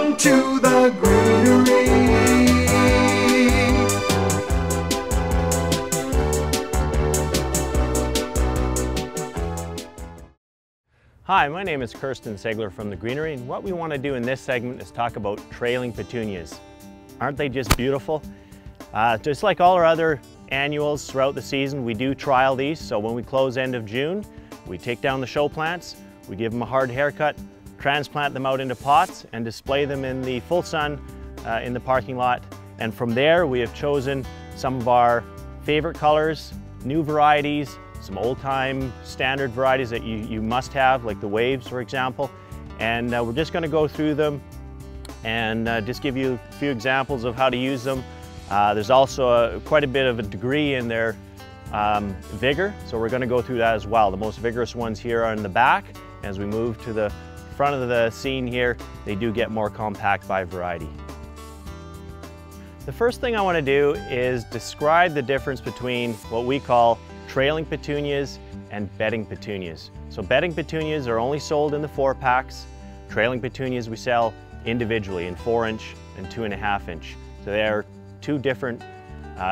Welcome to the Greenery. Hi, my name is Kirsten Segler from the Greenery, and what we want to do in this segment is talk about trailing petunias. Aren't they just beautiful? Just like all our other annuals throughout the season, we do trial these. So when we close end of June, we take down the show plants, we give them a hard haircut, transplant them out into pots, and display them in the full sun in the parking lot. And from there, we have chosen some of our favorite colors, new varieties, some old-time standard varieties that you must have, like the Waves, for example. And we're just going to go through them and just give you a few examples of how to use them. There's also quite a bit of a degree in their vigor, so we're going to go through that as well. The most vigorous ones here are in the back. As we move to the front of the scene here, they do get more compact by variety. The first thing I want to do is describe the difference between what we call trailing petunias and bedding petunias. So bedding petunias are only sold in the 4-packs. Trailing petunias we sell individually in 4-inch and 2.5-inch. So they are two different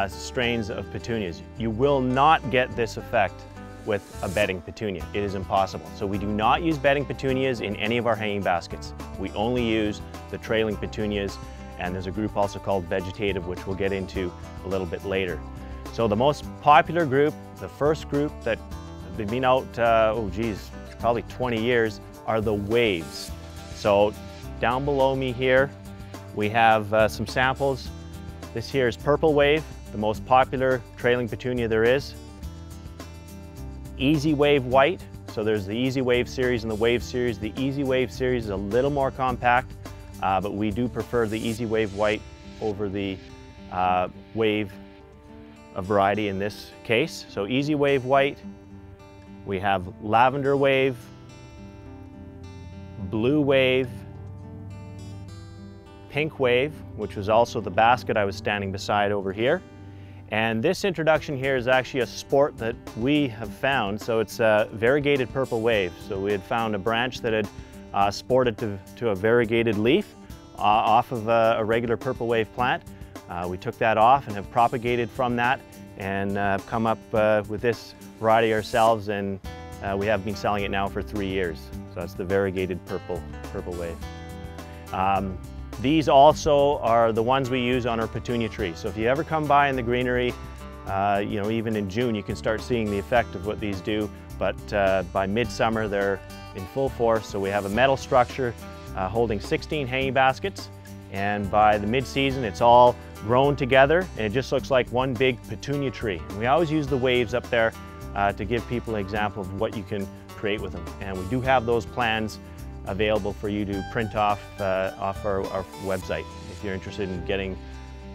strains of petunias. You will not get this effect with a bedding petunia. It is impossible. So we do not use bedding petunias in any of our hanging baskets. We only use the trailing petunias, and there's a group also called vegetative, which we'll get into a little bit later. So the most popular group, the first group that have been out, probably 20 years, are the Waves. So down below me here, we have some samples. This here is Purple Wave, the most popular trailing petunia there is. Easy Wave White, so there's the Easy Wave series and the Wave series. The Easy Wave series is a little more compact, but we do prefer the Easy Wave White over the Wave variety in this case. So Easy Wave White, we have Lavender Wave, Blue Wave, Pink Wave, which was also the basket I was standing beside over here. And this introduction here is actually a sport that we have found. So it's a variegated purple wave. So we had found a branch that had sported to a variegated leaf off of a regular purple wave plant. We took that off and have propagated from that and come up with this variety ourselves, and we have been selling it now for 3 years. So that's the variegated purple wave. These also are the ones we use on our petunia tree. So if you ever come by in the Greenery, even in June, you can start seeing the effect of what these do. But by midsummer, they're in full force. So we have a metal structure holding 16 hanging baskets. And by the mid-season, it's all grown together, and it just looks like one big petunia tree. And we always use the Waves up there to give people an example of what you can create with them. And we do have those plans available for you to print off our website if you're interested in getting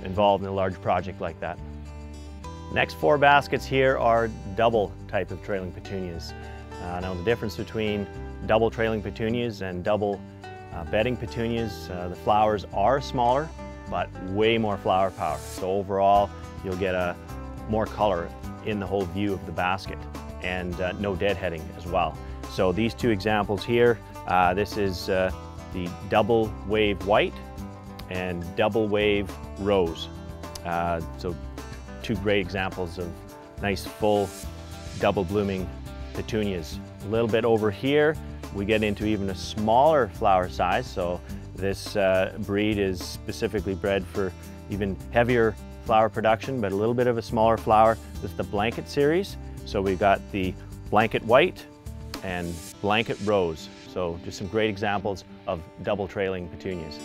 involved in a large project like that. Next 4 baskets here are double type of trailing petunias. Now the difference between double trailing petunias and double bedding petunias, the flowers are smaller, but way more flower power. So overall, you'll get more color in the whole view of the basket, and no deadheading as well. So these 2 examples here, this is the Double Wave White and Double Wave Rose. So 2 great examples of nice full double blooming petunias. A little bit over here, we get into even a smaller flower size. So this breed is specifically bred for even heavier flower production, but a little bit of a smaller flower. This is the Blanket series. So we've got the Blanket White and Blanket Rose. So just some great examples of double trailing petunias.